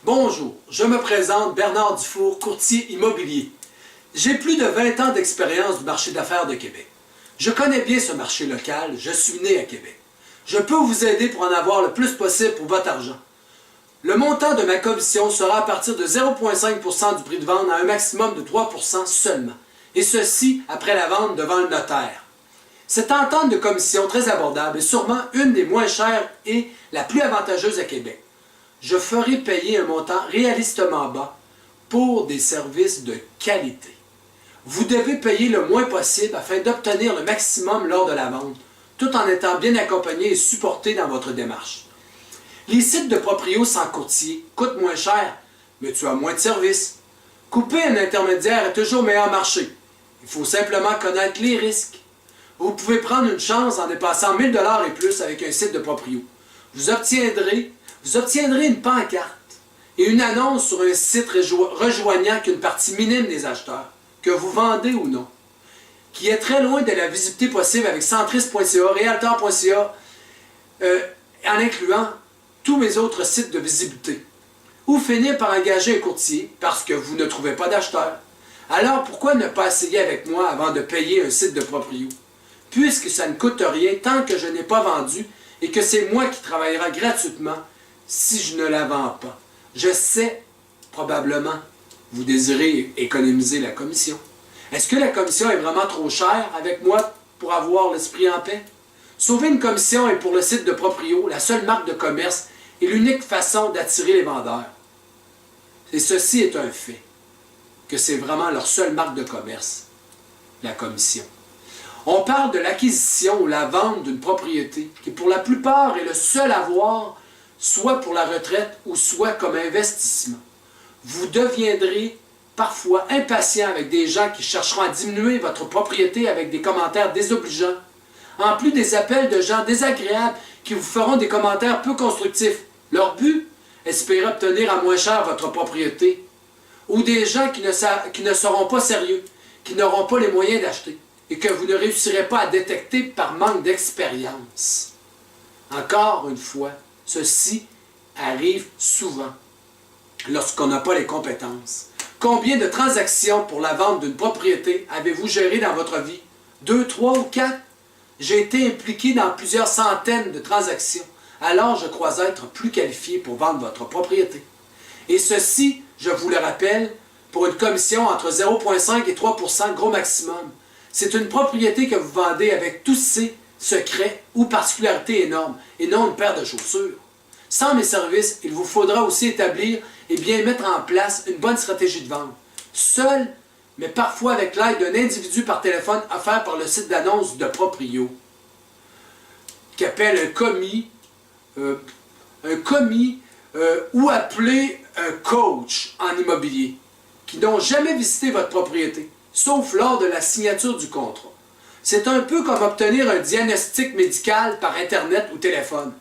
Bonjour, je me présente Bernard Dufour, courtier immobilier. J'ai plus de 20 ans d'expérience du marché d'affaires de Québec. Je connais bien ce marché local, je suis né à Québec. Je peux vous aider pour en avoir le plus possible pour votre argent. Le montant de ma commission sera à partir de 0,5% du prix de vente à un maximum de 3% seulement, et ceci après la vente devant le notaire. Cette entente de commission très abordable est sûrement une des moins chères et la plus avantageuse à Québec. Je ferai payer un montant réalistement bas pour des services de qualité. Vous devez payer le moins possible afin d'obtenir le maximum lors de la vente, tout en étant bien accompagné et supporté dans votre démarche. Les sites de proprio sans courtier coûtent moins cher, mais tu as moins de services. Couper un intermédiaire est toujours meilleur marché. Il faut simplement connaître les risques. Vous pouvez prendre une chance en dépassant 1000 $ et plus avec un site de proprio. Vous obtiendrez une pancarte et une annonce sur un site rejoignant qu'une partie minime des acheteurs, que vous vendez ou non, qui est très loin de la visibilité possible avec Centris.ca, Realtor.ca, en incluant tous mes autres sites de visibilité. Ou finir par engager un courtier parce que vous ne trouvez pas d'acheteur. Alors pourquoi ne pas essayer avec moi avant de payer un site de proprio? Puisque ça ne coûte rien tant que je n'ai pas vendu et que c'est moi qui travaillera gratuitement si je ne la vends pas. Je sais, probablement, vous désirez économiser la commission. Est-ce que la commission est vraiment trop chère avec moi pour avoir l'esprit en paix? Sauver une commission est pour le site de proprio la seule marque de commerce et l'unique façon d'attirer les vendeurs. Et ceci est un fait, que c'est vraiment leur seule marque de commerce, la commission. On parle de l'acquisition ou la vente d'une propriété qui pour la plupart est le seul avoir, soit pour la retraite ou soit comme investissement. Vous deviendrez parfois impatient avec des gens qui chercheront à diminuer votre propriété avec des commentaires désobligeants, en plus des appels de gens désagréables qui vous feront des commentaires peu constructifs. Leur but, espérer obtenir à moins cher votre propriété, ou des gens qui ne seront pas sérieux, qui n'auront pas les moyens d'acheter, et que vous ne réussirez pas à détecter par manque d'expérience. Encore une fois, ceci arrive souvent lorsqu'on n'a pas les compétences. Combien de transactions pour la vente d'une propriété avez-vous géré dans votre vie? 2, 3 ou 4? J'ai été impliqué dans plusieurs centaines de transactions, alors je crois être plus qualifié pour vendre votre propriété. Et ceci, je vous le rappelle, pour une commission entre 0,5 et 3% gros maximum. C'est une propriété que vous vendez avec tous ses secrets ou particularités énormes, et non une paire de chaussures. Sans mes services, il vous faudra aussi établir et bien mettre en place une bonne stratégie de vente. Seul, mais parfois avec l'aide d'un individu par téléphone offert par le site d'annonce de Proprio, qui appelle un commis, ou appelé un coach en immobilier, qui n'ont jamais visité votre propriété, sauf lors de la signature du contrat. C'est un peu comme obtenir un diagnostic médical par Internet ou téléphone.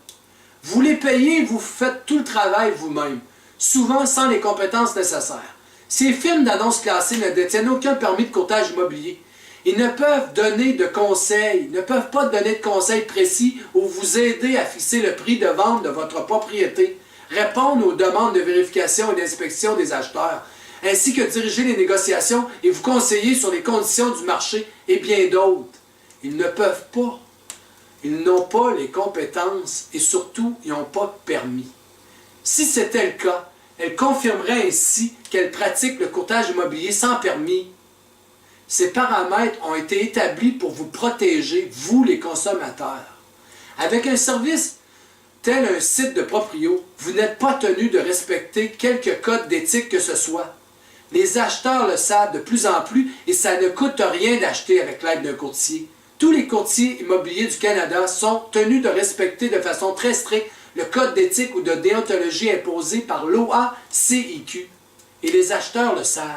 Vous les payez et vous faites tout le travail vous-même, souvent sans les compétences nécessaires. Ces firmes d'annonces classées ne détiennent aucun permis de courtage immobilier. Ils ne peuvent donner de conseils, ne peuvent pas donner de conseils précis ou vous aider à fixer le prix de vente de votre propriété, répondre aux demandes de vérification et d'inspection des acheteurs, ainsi que diriger les négociations et vous conseiller sur les conditions du marché et bien d'autres. Ils ne peuvent pas. Ils n'ont pas les compétences et surtout, ils n'ont pas de permis. Si c'était le cas, elle confirmerait ainsi qu'elle pratique le courtage immobilier sans permis. Ces paramètres ont été établis pour vous protéger, vous les consommateurs. Avec un service tel un site de proprio, vous n'êtes pas tenu de respecter quelque code d'éthique que ce soit. Les acheteurs le savent de plus en plus et ça ne coûte rien d'acheter avec l'aide d'un courtier. Tous les courtiers immobiliers du Canada sont tenus de respecter de façon très stricte le code d'éthique ou de déontologie imposé par l'OACIQ. Et les acheteurs le savent.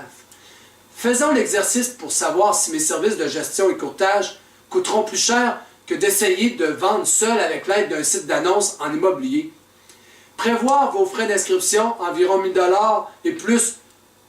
Faisons l'exercice pour savoir si mes services de gestion et courtage coûteront plus cher que d'essayer de vendre seul avec l'aide d'un site d'annonce en immobilier. Prévoir vos frais d'inscription, environ 1000 $ et plus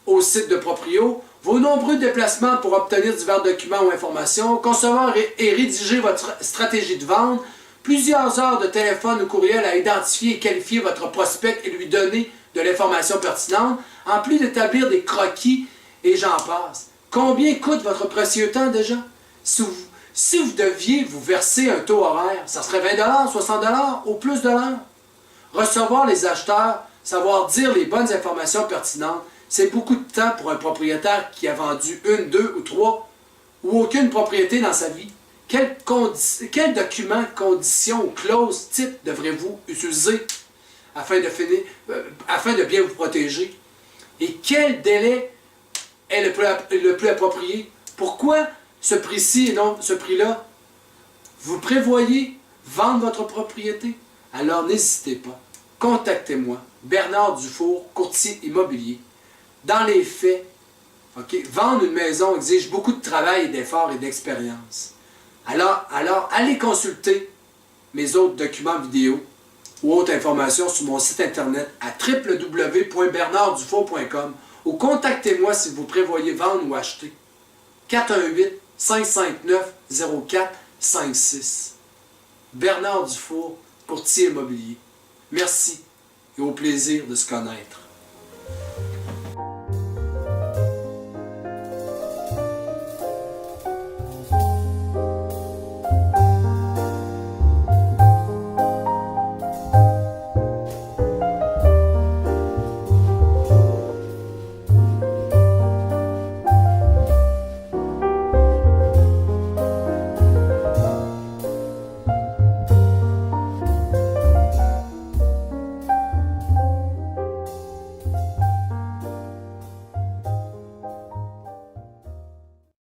au site de Proprio, vos nombreux déplacements pour obtenir divers documents ou informations, concevoir et rédiger votre stratégie de vente, plusieurs heures de téléphone ou courriel à identifier et qualifier votre prospect et lui donner de l'information pertinente, en plus d'établir des croquis et j'en passe. Combien coûte votre précieux temps déjà? Si vous deviez vous verser un taux horaire, ça serait 20 $, 60 $ au plus de l'heure. Recevoir les acheteurs, savoir dire les bonnes informations pertinentes, c'est beaucoup de temps pour un propriétaire qui a vendu une, deux ou trois ou aucune propriété dans sa vie. Quel document, conditions ou clauses type devrez-vous utiliser afin de bien vous protéger? Et quel délai est le plus approprié? Pourquoi ce prix-ci et non ce prix-là? Vous prévoyez vendre votre propriété? Alors n'hésitez pas. Contactez-moi, Bernard Dufour, courtier immobilier. Dans les faits, vendre une maison exige beaucoup de travail, d'efforts et d'expérience. Alors, allez consulter mes autres documents vidéo ou autres informations sur mon site internet à www.bernarddufour.com ou contactez-moi si vous prévoyez vendre ou acheter. 418-559-0456. Bernard Dufour, courtier immobilier. Merci et au plaisir de se connaître.